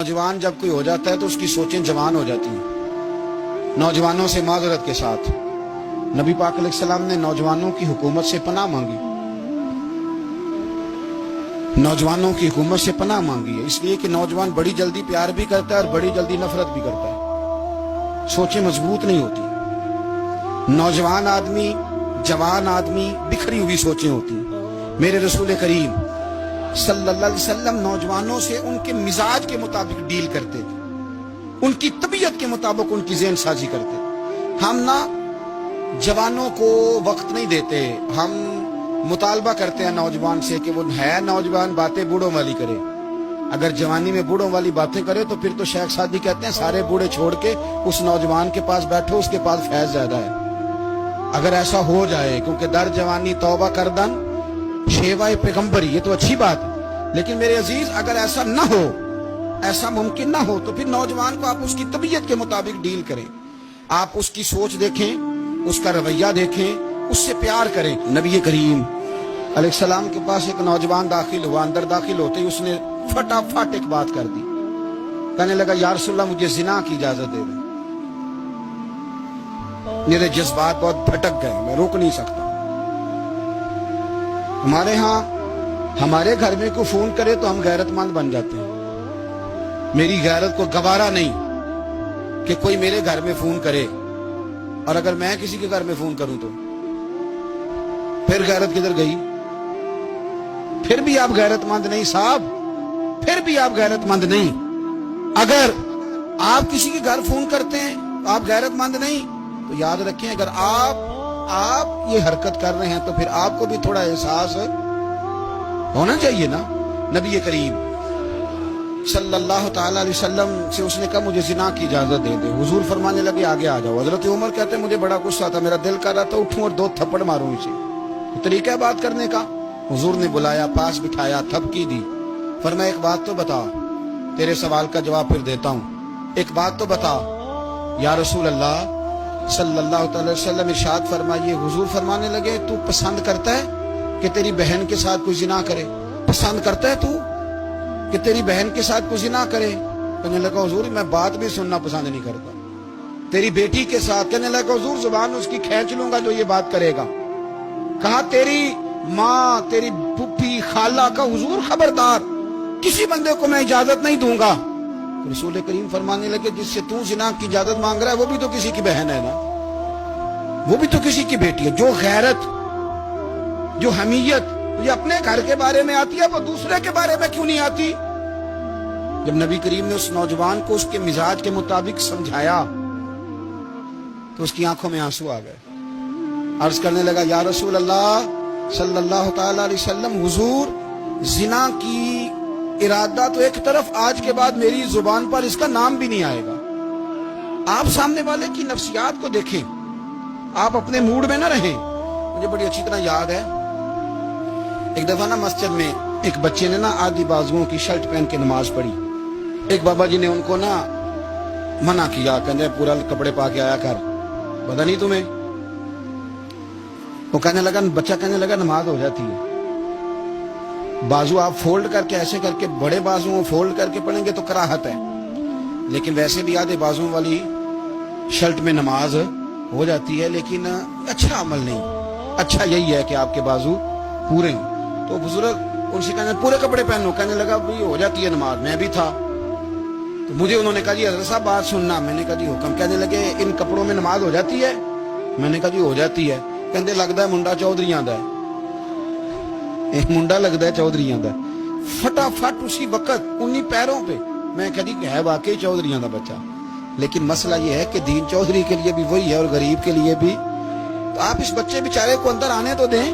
नौजवान जब कोई हो जाता है तो उसकी सोचें जवान हो जाती हैं। नौजवानों से माजरत के साथ नबी पाक अलैहिस्सलाम ने नौजवानों की हुकूमत से पनाह मांगी। नौजवानों की हुकूमत से पनाह मांगी है इसलिए कि नौजवान बड़ी जल्दी प्यार भी करता है और बड़ी जल्दी नफरत भी करता है। सोचें मजबूत नहीं होती। नौजवान आदमी, जवान आदमी, बिखरी हुई सोचें होती हैं। मेरे रसूल करीम सल्लल्लाहु अलैहि वसल्लम नौजवानों से उनके मिजाज के मुताबिक डील करते थे, उनकी तबीयत के मुताबिक उनकी ज़हन साजी करते। हम ना जवानों को वक्त नहीं देते, हम मुतालबा करते हैं नौजवान से कि वो है नौजवान, बातें बूढ़ों वाली करे। अगर जवानी में बूढ़ों वाली बातें करे तो फिर तो शेख सादी कहते हैं सारे बूढ़े छोड़ के उस नौजवान के पास बैठो, उसके पास फैज ज्यादा है। अगर ऐसा हो जाए, क्योंकि दर जवानी तौबा करदन शेवाए पैगंबरी, ये तो अच्छी बात है, लेकिन मेरे अजीज अगर ऐसा ना हो, ऐसा मुमकिन ना हो, तो फिर नौजवान को आप उसकी तबीयत के मुताबिक डील करें। आप उसकी सोच देखें, उसका रवैया देखें, उससे प्यार करें। नबी करीम अलैहिस्सलाम के पास एक नौजवान दाखिल हुआ। अंदर दाखिल होते ही उसने फटाफट एक बात कर दी। कहने लगा या रसूलल्लाह मुझे जिना की इजाजत दे दें। मेरे जज्बात बहुत भटक गए, मैं रोक नहीं सकता। हमारे यहाँ हमारे घर में कोई फोन करे तो हम गैरतमंद बन जाते हैं। मेरी गैरत को गवारा नहीं कि कोई मेरे घर में फोन करे, और अगर मैं किसी के घर में फोन करूं तो फिर गैरत किधर गई? फिर भी आप गैरतमंद नहीं साहब, फिर भी आप गैरतमंद नहीं। अगर आप किसी के घर फोन करते हैं तो आप गैरतमंद नहीं, तो याद रखें अगर आप ये हरकत कर रहे हैं तो फिर आपको भी थोड़ा एहसास होना चाहिए ना। नबी करीम सल्लल्लाहु ताला अलैहि वसल्लम से उसने कहा मुझे जिना की इजाजत दे दे। हुजूर फरमाने लगे आगे आ जाओ। हजरत उमर कहते मुझे बड़ा गुस्सा था, मेरा दिल कर रहा था उठूं और दो थप्पड़ मारूं इसे। तो तरीका है बात करने का। हुजूर ने बुलाया, पास बिठाया, थपकी दी। फरमाया एक बात तो बता, तेरे सवाल का जवाब फिर देता हूं, एक बात तो बता। या रसूल अल्लाह सल्लल्लाहु अलैहि वसल्लम इरशाद फरमाइए। हुजूर फरमाने लगे तू पसंद करता है कि तेरी बहन के साथ कोई जिना करे? पसंद करता है तू कि तेरी बहन के साथ कोई जिना करे? कहने लगा हुजूर मैं बात भी सुनना पसंद नहीं करता। तेरी बेटी के साथ? कहने लगा हुजूर जुबान उसकी खींच लूंगा जो ये बात करेगा। कहा तेरी माँ, तेरी फूफी, खाला का? हुजूर खबरदार, किसी बंदे को मैं इजाजत नहीं दूंगा। रसूल करीम फरमाने लगे जिससे तू जिना की इजाजत मांग रहा है वो भी तो किसी की बहन है ना, वो भी तो किसी की बेटी है। जो गैरत, जो हमीयत ये अपने घर के बारे में आती है वो दूसरे के बारे में क्यों नहीं आती? जब नबी करीम ने उस नौजवान को उसके मिजाज के मुताबिक समझाया तो उसकी आंखों में आंसू आ गए। अर्ज करने लगा या रसूल अल्लाह सल्लल्लाहु ताला अलैहि वसल्लम, हुजूर जिना की इरादा तो एक तरफ, आज के बाद मेरी जुबान पर इसका नाम भी नहीं आएगा। आप सामने वाले की नफ्सियात को देखें, आप अपने मूड में ना रहें। मुझे बड़ी अच्छी तरह याद है एक दफा ना मस्जिद में एक बच्चे ने ना आधी बाजुओं की शर्ट पहन के नमाज पढ़ी। एक बाबा जी ने उनको ना मना किया, कहते पूरा कपड़े पा के आया कर, पता नहीं तुम्हें? वो कहने लगा, बच्चा कहने लगा नमाज हो जाती है, बाजू आप फोल्ड करके ऐसे करके बड़े बाजुओं फोल्ड करके पढ़ेंगे तो कराहत है, लेकिन वैसे भी आधे बाजुओं वाली शर्ट में नमाज हो जाती है। लेकिन अच्छा अमल नहीं, अच्छा यही है कि आपके बाजू पूरे हों। तो बुजुर्ग उनसे कहने पूरे कपड़े पहनो। कहने लगा भाई हो जाती है नमाज, मैं भी था। तो मुझे उन्होंने कहा जी हज़रत साहब बात सुनना। मैंने कहा जी हुक्म। कहने लगे इन कपड़ों में नमाज हो जाती है? मैंने कहा जी हो जाती है। कहते लगता है मुंडा चौधरीयां दा है, एक मुंडा लगता है चौधरीयां दा। फटाफट उसी वक्त उन्हीं पैरों पे मैं कभी है वाकई चौधरीयां दा बच्चा। लेकिन मसला ये है कि दीन चौधरी के लिए भी वही है और गरीब के लिए भी। तो आप इस बच्चे बेचारे को अंदर आने तो दें,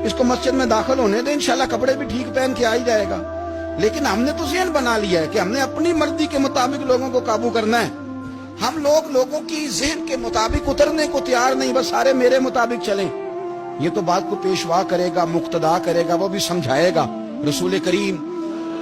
इसको मस्जिद में दाखिल होने दें, इंशाल्लाह कपड़े भी ठीक पहन के आ ही जाएगा। लेकिन हमने तो ज़हन बना लिया है कि हमने अपनी मर्जी के मुताबिक लोगों को काबू करना है। हम लोगों की ज़हन के मुताबिक उतरने को तैयार नहीं, बस सारे मेरे मुताबिक चलें। ये तो बात को पेशवा करेगा, मुक्तदा करेगा, वो भी समझाएगा। रसूल करीम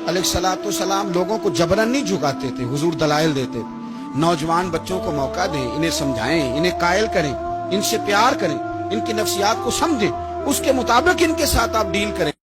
अलैहिस्सलातु वस्सलाम लोगों को जबरन नहीं झुकाते थे, हुजूर दलाइल देते थे। नौजवान बच्चों को मौका दें, इन्हें समझाएं, इन्हें कायल करें, इनसे प्यार करें, इनकी नफ्सियात को समझें, उसके मुताबिक इनके साथ आप डील करें।